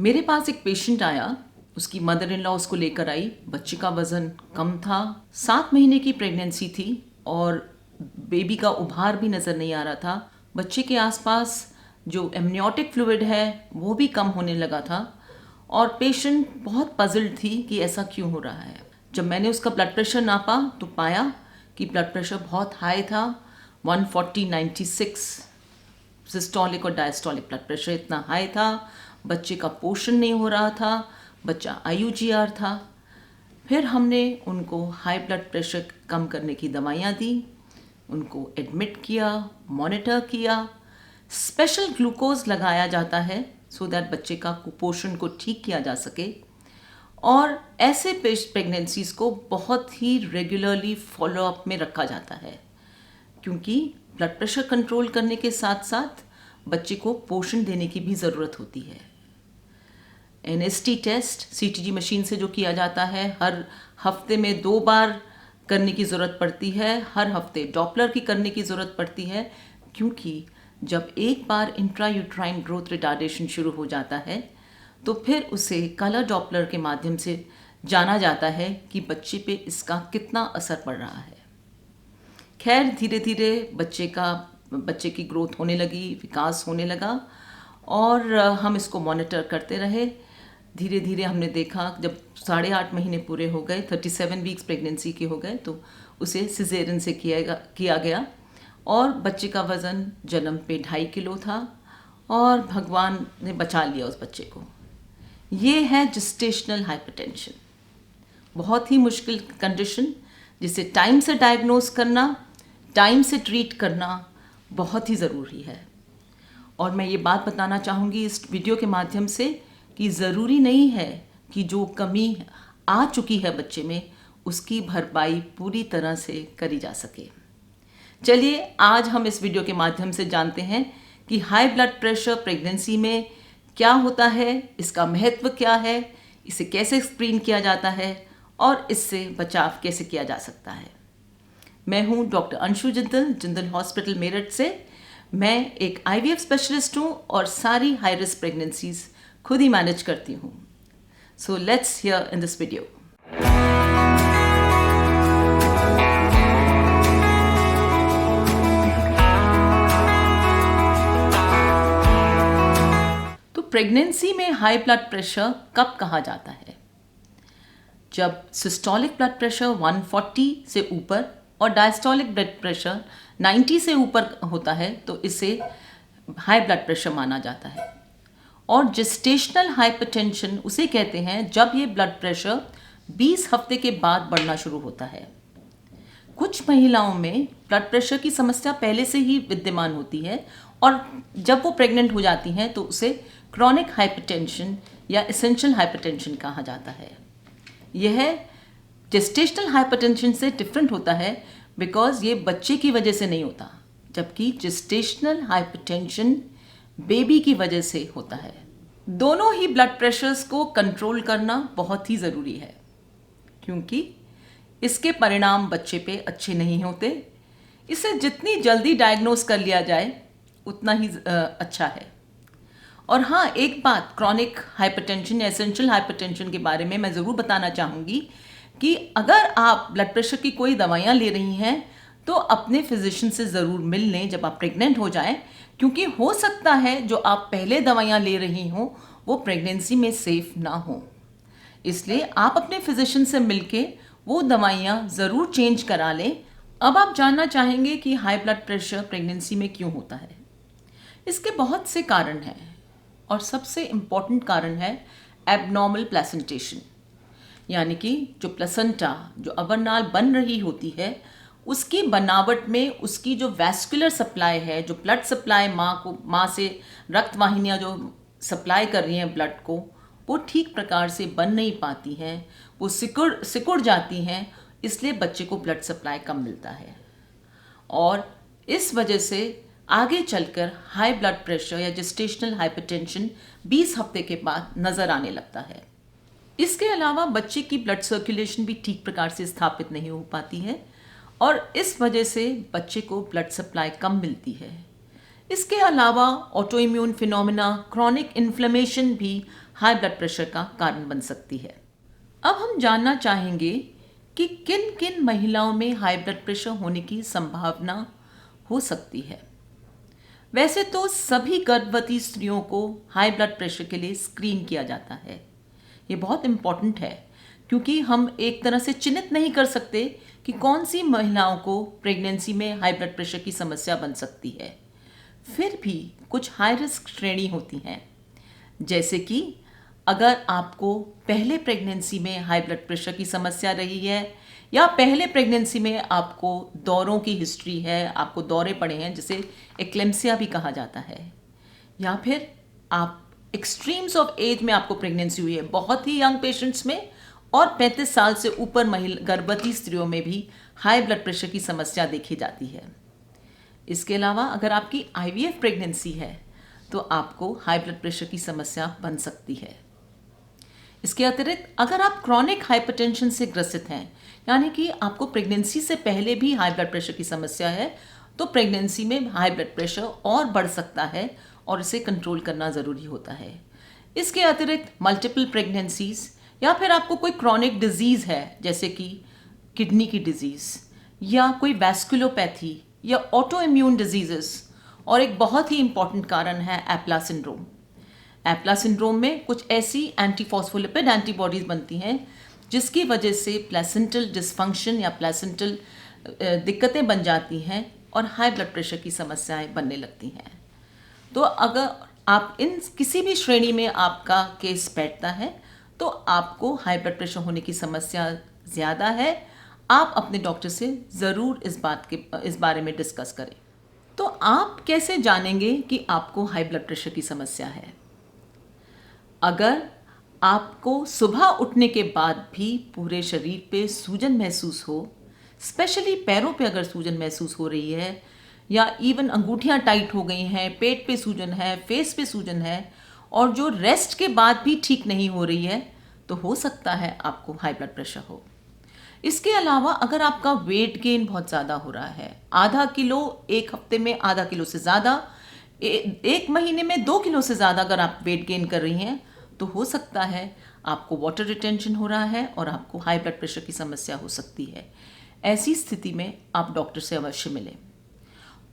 मेरे पास एक पेशेंट आया, उसकी मदर इन लॉ उसको लेकर आई। बच्चे का वज़न कम था, 7 महीने की प्रेगनेंसी थी और बेबी का उभार भी नज़र नहीं आ रहा था। बच्चे के आसपास जो एमनियोटिक फ्लूइड है वो भी कम होने लगा था और पेशेंट बहुत पजल्ड थी कि ऐसा क्यों हो रहा है। जब मैंने उसका ब्लड प्रेशर नापा तो पाया कि ब्लड प्रेशर बहुत हाई था, 140/96। सिस्टोलिक और डायस्टोलिक ब्लड प्रेशर इतना हाई था। बच्चे का पोषण नहीं हो रहा था, बच्चा IUGR था। फिर हमने उनको हाई ब्लड प्रेशर कम करने की दवाइयाँ दी, उनको एडमिट किया, मॉनिटर किया। स्पेशल ग्लूकोज लगाया जाता है सो दैट बच्चे का कुपोषण को ठीक किया जा सके। और ऐसे प्रेगनेंसीज को बहुत ही रेगुलरली फॉलोअप में रखा जाता है, क्योंकि ब्लड प्रेशर कंट्रोल करने के साथ साथ बच्चे को पोषण देने की भी ज़रूरत होती है। NST टेस्ट CTG मशीन से जो किया जाता है, हर हफ्ते में 2 बार करने की ज़रूरत पड़ती है। हर हफ्ते डॉपलर की करने की ज़रूरत पड़ती है, क्योंकि जब एक बार इंट्रायूट्राइन ग्रोथ रिटार्डेशन शुरू हो जाता है तो फिर उसे कलर डॉपलर के माध्यम से जाना जाता है कि बच्चे पे इसका कितना असर पड़ रहा है। खैर, धीरे धीरे बच्चे की ग्रोथ होने लगी, विकास होने लगा और हम इसको मॉनिटर करते रहे। धीरे धीरे हमने देखा जब 8.5 महीने पूरे हो गए, 37 वीक्स प्रेगनेंसी के हो गए, तो उसे सिजेरियन से किया गया और बच्चे का वज़न जन्म पे 2.5 किलो था और भगवान ने बचा लिया उस बच्चे को। ये है जेस्टेशनल हाइपरटेंशन, बहुत ही मुश्किल कंडीशन जिसे टाइम से डायग्नोस करना, टाइम से ट्रीट करना बहुत ही ज़रूरी है। और मैं ये बात बताना चाहूँगी इस वीडियो के माध्यम से कि ज़रूरी नहीं है कि जो कमी आ चुकी है बच्चे में उसकी भरपाई पूरी तरह से करी जा सके। चलिए आज हम इस वीडियो के माध्यम से जानते हैं कि हाई ब्लड प्रेशर प्रेगनेंसी में क्या होता है, इसका महत्व क्या है, इसे कैसे स्क्रीन किया जाता है और इससे बचाव कैसे किया जा सकता है। मैं हूँ डॉक्टर अंशु जिंदल हॉस्पिटल मेरठ से। मैं एक IVF स्पेशलिस्ट हूँ और सारी हाई रिस्क प्रेगनेंसीज खुद ही मैनेज करती हूँ। So let's here in this video. तो प्रेगनेंसी में हाई ब्लड प्रेशर कब कहा जाता है? जब सिस्टोलिक ब्लड प्रेशर 140 से ऊपर और डायस्टोलिक ब्लड प्रेशर 90 से ऊपर होता है तो इसे हाई ब्लड प्रेशर माना जाता है। और जेस्टेशनल हाइपरटेंशन उसे कहते हैं जब ये ब्लड प्रेशर 20 हफ्ते के बाद बढ़ना शुरू होता है। कुछ महिलाओं में ब्लड प्रेशर की समस्या पहले से ही विद्यमान होती है और जब वो प्रेग्नेंट हो जाती हैं तो उसे क्रॉनिक हाइपरटेंशन या एसेंशियल हाइपरटेंशन कहा जाता है। यह जेस्टेशनल हाइपरटेंशन से डिफरेंट होता है बिकॉज ये बच्चे की वजह से नहीं होता, जबकि जेस्टेशनल हाइपरटेंशन बेबी की वजह से होता है। दोनों ही ब्लड प्रेशर्स को कंट्रोल करना बहुत ही ज़रूरी है, क्योंकि इसके परिणाम बच्चे पे अच्छे नहीं होते। इसे जितनी जल्दी डायग्नोस कर लिया जाए उतना ही अच्छा है। और हाँ, एक बात क्रॉनिक हाइपरटेंशन या एसेंशियल हाइपरटेंशन के बारे में मैं ज़रूर बताना चाहूँगी कि अगर आप ब्लड प्रेशर की कोई दवाइयाँ ले रही हैं तो अपने फिजिशियन से ज़रूर मिल लें जब आप प्रेग्नेंट हो जाएं, क्योंकि हो सकता है जो आप पहले दवाइयाँ ले रही हों वो प्रेगनेंसी में सेफ़ ना हो। इसलिए आप अपने फिजिशियन से मिलके वो दवाइयाँ ज़रूर चेंज करा लें। अब आप जानना चाहेंगे कि हाई ब्लड प्रेशर प्रेगनेंसी में क्यों होता है। इसके बहुत से कारण हैं और सबसे इम्पॉर्टेंट कारण है एबनॉर्मल प्लेसेंटेशन, यानी कि जो प्लेसेंटा, जो अवरनाल बन रही होती है, उसकी बनावट में उसकी जो वैस्कुलर सप्लाई है, जो ब्लड सप्लाई माँ से रक्त वाहिनियाँ जो सप्लाई कर रही हैं ब्लड को, वो ठीक प्रकार से बन नहीं पाती हैं, वो सिकुड़ जाती हैं, इसलिए बच्चे को ब्लड सप्लाई कम मिलता है और इस वजह से आगे चलकर हाई ब्लड प्रेशर या जेस्टेशनल हाइपरटेंशन 20 हफ्ते के बाद नज़र आने लगता है। इसके अलावा बच्चे की ब्लड सर्कुलेशन भी ठीक प्रकार से स्थापित नहीं हो पाती है और इस वजह से बच्चे को ब्लड सप्लाई कम मिलती है। इसके अलावा auto immune phenomena, chronic inflammation भी हाई ब्लड प्रेशर का कारण बन सकती है। अब हम जानना चाहेंगे कि किन किन महिलाओं में हाई ब्लड प्रेशर होने की संभावना हो सकती है। वैसे तो सभी गर्भवती स्त्रियों को हाई ब्लड प्रेशर के लिए स्क्रीन किया जाता है। ये बहुत इम्पॉर्टेंट है क्योंकि हम एक तरह से चिन्हित नहीं कर सकते कि कौन सी महिलाओं को प्रेगनेंसी में हाई ब्लड प्रेशर की समस्या बन सकती है। फिर भी कुछ हाई रिस्क श्रेणी होती हैं, जैसे कि अगर आपको पहले प्रेगनेंसी में हाई ब्लड प्रेशर की समस्या रही है या पहले प्रेगनेंसी में आपको दौरों की हिस्ट्री है, आपको दौरे पड़े हैं जिसे एक्लेम्सिया भी कहा जाता है, या फिर आप एक्सट्रीम्स ऑफ एज में आपको प्रेगनेंसी हुई है, बहुत ही यंग पेशेंट्स में और 35 साल से ऊपर महिला गर्भवती स्त्रियों में भी हाई ब्लड प्रेशर की समस्या देखी जाती है। इसके अलावा अगर आपकी IVF प्रेगनेंसी है तो आपको हाई ब्लड प्रेशर की समस्या बन सकती है। इसके अतिरिक्त अगर आप क्रॉनिक हाइपरटेंशन से ग्रसित हैं, यानी कि आपको प्रेगनेंसी से पहले भी हाई ब्लड प्रेशर की समस्या है, तो प्रेगनेंसी में हाई ब्लड प्रेशर और बढ़ सकता है और इसे कंट्रोल करना ज़रूरी होता है। इसके अतिरिक्त मल्टीपल प्रेगनेंसीज या फिर आपको कोई क्रॉनिक डिजीज़ है जैसे कि किडनी की डिजीज़ या कोई वैस्कुलोपैथी या ऑटो इम्यून डिजीज़ेस, और एक बहुत ही इम्पॉर्टेंट कारण है एप्ला सिंड्रोम। एप्ला सिंड्रोम में कुछ ऐसी एंटीफॉस्फोलिपिड एंटीबॉडीज़ बनती हैं जिसकी वजह से प्लेसेंटल डिसफंक्शन या प्लेसेंटल दिक्कतें बन जाती हैं और हाई ब्लड प्रेशर की समस्याएं बनने लगती हैं। तो अगर आप इन किसी भी श्रेणी में आपका केस बैठता है तो आपको हाई ब्लड प्रेशर होने की समस्या ज़्यादा है, आप अपने डॉक्टर से ज़रूर इस बारे में डिस्कस करें। तो आप कैसे जानेंगे कि आपको हाई ब्लड प्रेशर की समस्या है? अगर आपको सुबह उठने के बाद भी पूरे शरीर पे सूजन महसूस हो, स्पेशली पैरों पे अगर सूजन महसूस हो रही है या इवन अंगूठियां टाइट हो गई हैं, पेट पे सूजन है, फेस पे सूजन है और जो रेस्ट के बाद भी ठीक नहीं हो रही है, तो हो सकता है आपको हाई ब्लड प्रेशर हो। इसके अलावा अगर आपका वेट गेन बहुत ज़्यादा हो रहा है, आधा किलो एक हफ्ते में, आधा किलो से ज़्यादा एक महीने में 2 किलो से ज़्यादा अगर आप वेट गेन कर रही हैं, तो हो सकता है आपको वाटर रिटेंशन हो रहा है और आपको हाई ब्लड प्रेशर की समस्या हो सकती है। ऐसी स्थिति में आप डॉक्टर से अवश्य मिलें।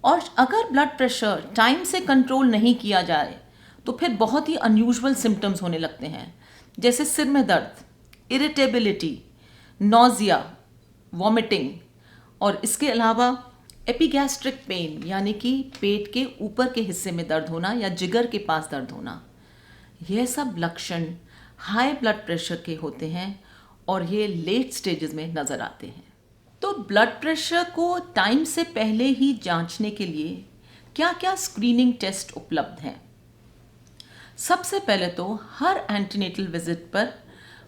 और अगर ब्लड प्रेशर टाइम से कंट्रोल नहीं किया जाए तो फिर बहुत ही अनयूजुअल सिम्टम्स होने लगते हैं, जैसे सिर में दर्द, इरिटेबिलिटी, नोजिया, वॉमिटिंग, और इसके अलावा एपिगैस्ट्रिक पेन यानी कि पेट के ऊपर के हिस्से में दर्द होना या जिगर के पास दर्द होना। यह सब लक्षण हाई ब्लड प्रेशर के होते हैं और ये लेट स्टेजेस में नज़र आते हैं। तो ब्लड प्रेशर को टाइम से पहले ही जांचने के लिए क्या क्या स्क्रीनिंग टेस्ट उपलब्ध हैं? सबसे पहले तो हर एंटीनेटल विजिट पर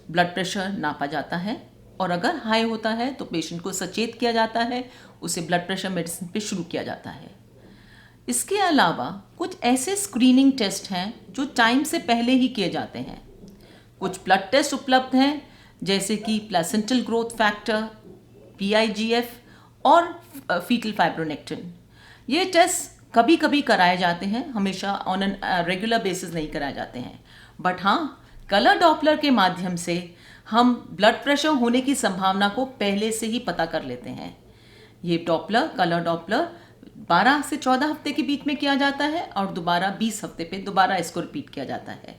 ब्लड प्रेशर नापा जाता है और अगर हाई होता है तो पेशेंट को सचेत किया जाता है, उसे ब्लड प्रेशर मेडिसिन पे शुरू किया जाता है। इसके अलावा कुछ ऐसे स्क्रीनिंग टेस्ट हैं जो टाइम से पहले ही किए जाते हैं। कुछ ब्लड टेस्ट उपलब्ध हैं जैसे कि प्लेसेंटल ग्रोथ फैक्टर, PIGF और फीटल फाइब्रोनेक्टिन। ये टेस्ट कभी कभी कराए जाते हैं, हमेशा ऑन एन रेगुलर बेसिस नहीं कराए जाते हैं, बट हाँ, कलर डॉपलर के माध्यम से हम ब्लड प्रेशर होने की संभावना को पहले से ही पता कर लेते हैं। ये कलर डॉपलर 12 से 14 हफ्ते के बीच में किया जाता है और दोबारा 20 हफ्ते पे दोबारा इसको रिपीट किया जाता है।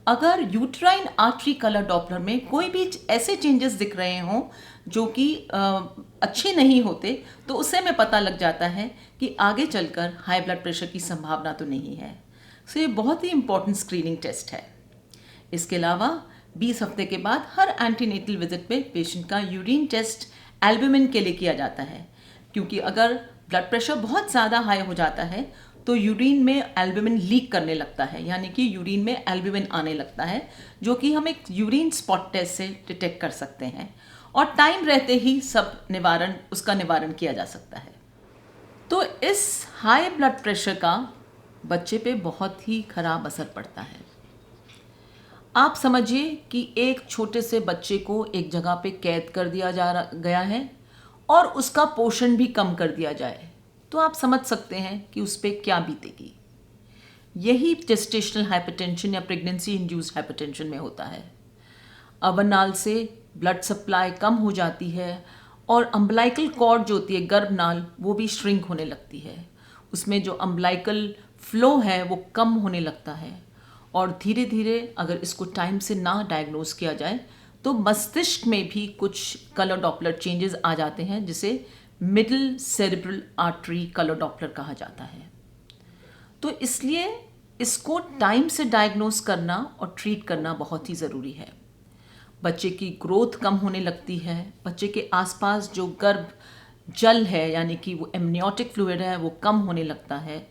अगर यूट्राइन आर्टरी कलर डॉपलर में कोई भी ऐसे चेंजेस दिख रहे हों जो कि अच्छे नहीं होते, तो उससे हमें पता लग जाता है कि आगे चलकर हाई ब्लड प्रेशर की संभावना तो नहीं है। सो ये बहुत ही इम्पॉर्टेंट स्क्रीनिंग टेस्ट है। इसके अलावा 20 हफ्ते के बाद हर एंटीनेटल विजिट पे पेशेंट का यूरिन टेस्ट एल्ब्यूमिन के लिए किया जाता है, क्योंकि अगर ब्लड प्रेशर बहुत ज़्यादा हाई हो जाता है तो यूरिन में एल्ब्यूमिन लीक करने लगता है, यानी कि यूरिन में एल्ब्यूमिन आने लगता है, जो कि हम एक यूरिन स्पॉट टेस्ट से डिटेक्ट कर सकते हैं और टाइम रहते ही उसका निवारण किया जा सकता है। तो इस हाई ब्लड प्रेशर का बच्चे पे बहुत ही खराब असर पड़ता है। आप समझिए कि एक छोटे से बच्चे को एक जगह पे कैद कर दिया गया है और उसका पोषण भी कम कर दिया जाए, तो आप समझ सकते हैं कि उस पर क्या बीतेगी। यही जेस्टेशनल हाइपरटेंशन या प्रेगनेंसी इंड्यूस्ड हाइपरटेंशन में होता है। अवनाल से ब्लड सप्लाई कम हो जाती है और अम्बलाइकल कॉर्ड जो होती है, गर्भनाल, वो भी श्रिंक होने लगती है। उसमें जो अम्बलाइकल फ्लो है वो कम होने लगता है और धीरे धीरे अगर इसको टाइम से ना डायग्नोज किया जाए तो मस्तिष्क में भी कुछ कलर डॉपलर चेंजेस आ जाते हैं, जिसे middle cerebral artery colour Doppler कहा जाता है। तो इसलिए इसको टाइम से डायग्नोज करना और ट्रीट करना बहुत ही ज़रूरी है। बच्चे की ग्रोथ कम होने लगती है, बच्चे के आसपास जो गर्भ जल है यानी कि वो एमनियोटिक फ्लूइड है वो कम होने लगता है।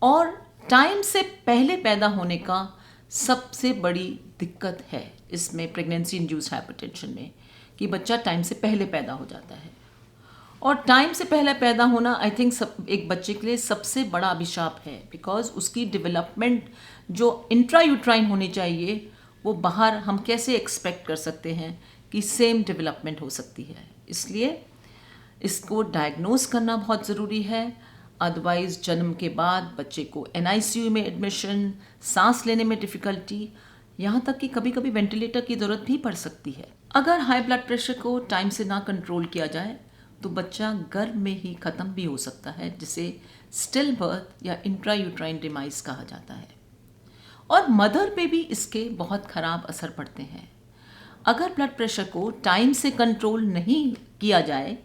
और टाइम से पहले पैदा होने का सबसे बड़ी दिक्कत है इसमें प्रेगनेंसी इंड्यूस्ड हाइपरटेंशन में, कि बच्चा टाइम से पहले पैदा हो जाता है। और टाइम से पहले पैदा होना आई थिंक एक बच्चे के लिए सबसे बड़ा अभिशाप है, बिकॉज उसकी डेवलपमेंट जो इंट्रायूट्राइन होनी चाहिए वो बाहर हम कैसे एक्सपेक्ट कर सकते हैं कि सेम डेवलपमेंट हो सकती है। इसलिए इसको डायग्नोज करना बहुत ज़रूरी है। अदरवाइज़ जन्म के बाद बच्चे को NICU में एडमिशन, सांस लेने में डिफ़िकल्टी, यहाँ तक कि कभी कभी वेंटिलेटर की ज़रूरत भी पड़ सकती है। अगर हाई ब्लड प्रेशर को टाइम से ना कंट्रोल किया जाए तो बच्चा गर्भ में ही ख़त्म भी हो सकता है, जिसे स्टिल बर्थ या इंट्रायूट्राइन डिमाइस कहा जाता है। और मदर पे भी इसके बहुत ख़राब असर पड़ते हैं। अगर ब्लड प्रेशर को टाइम से कंट्रोल नहीं किया जाए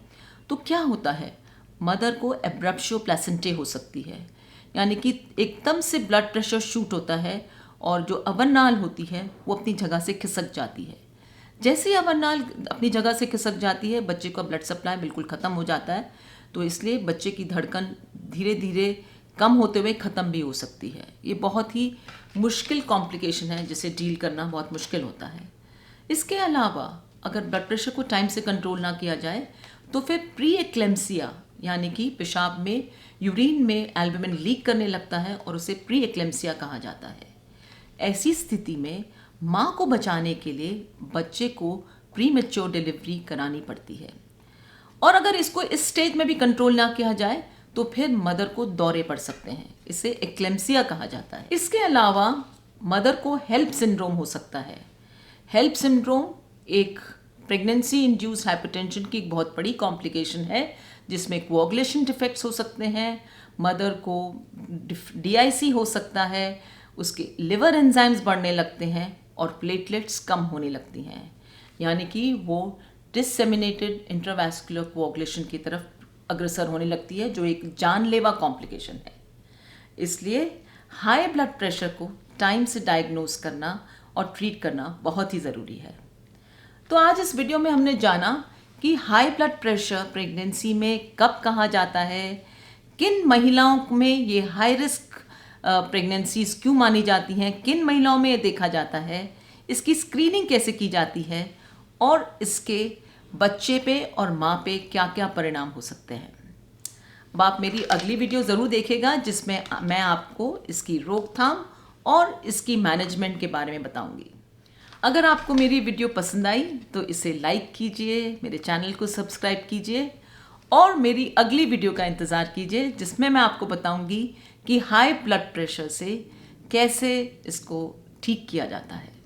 तो क्या होता है, मदर को एब्रप्शियो प्लेसेंटे हो सकती है, यानी कि एकदम से ब्लड प्रेशर शूट होता है और जो अवनाल होती है वो अपनी जगह से खिसक जाती है। जैसे ही अवनाल अपनी जगह से खिसक जाती है बच्चे का ब्लड सप्लाई बिल्कुल ख़त्म हो जाता है। तो इसलिए बच्चे की धड़कन धीरे धीरे कम होते हुए ख़त्म भी हो सकती है। ये बहुत ही मुश्किल कॉम्प्लिकेशन है जिसे डील करना बहुत मुश्किल होता है। इसके अलावा अगर ब्लड प्रेशर को टाइम से कंट्रोल ना किया जाए तो फिर प्री एक्लेम्सिया यानी कि पेशाब में, यूरिन में एल्बुमिन लीक करने लगता है और उसे प्री एक्लेम्सिया कहा जाता है। ऐसी स्थिति में माँ को बचाने के लिए बच्चे को प्री मैच्योर डिलीवरी करानी पड़ती है। और अगर इसको इस स्टेज में भी कंट्रोल ना किया जाए तो फिर मदर को दौरे पड़ सकते हैं, इसे एक्लेम्सिया कहा जाता है। इसके अलावा मदर को हेल्प सिंड्रोम हो सकता है। हेल्प सिंड्रोम एक प्रेगनेंसी इंड्यूस्ड हाइपरटेंशन की एक बहुत बड़ी कॉम्प्लिकेशन है, जिसमें कोआगुलेशन डिफेक्ट्स हो सकते हैं, मदर को DIC हो सकता है, उसके लिवर एंजाइम्स बढ़ने लगते हैं और प्लेटलेट्स कम होने लगती हैं, यानी कि वो डिसेमिनेटेड इंट्रावैस्कुलर कोआगुलेशन की तरफ अग्रसर होने लगती है, जो एक जानलेवा कॉम्प्लिकेशन है। इसलिए हाई ब्लड प्रेशर को टाइम से डायग्नोज करना और ट्रीट करना बहुत ही ज़रूरी है। तो आज इस वीडियो में हमने जाना कि हाई ब्लड प्रेशर प्रेगनेंसी में कब कहा जाता है, किन महिलाओं में ये हाई रिस्क प्रेगनेंसीज क्यों मानी जाती हैं, किन महिलाओं में ये देखा जाता है, इसकी स्क्रीनिंग कैसे की जाती है और इसके बच्चे पे और माँ पे क्या क्या परिणाम हो सकते हैं। अब आप मेरी अगली वीडियो ज़रूर देखिएगा जिसमें मैं आपको इसकी रोकथाम और इसकी मैनेजमेंट के बारे में बताऊंगी। अगर आपको मेरी वीडियो पसंद आई तो इसे लाइक कीजिए, मेरे चैनल को सब्सक्राइब कीजिए और मेरी अगली वीडियो का इंतज़ार कीजिए जिसमें मैं आपको बताऊंगी कि हाई ब्लड प्रेशर से कैसे इसको ठीक किया जाता है।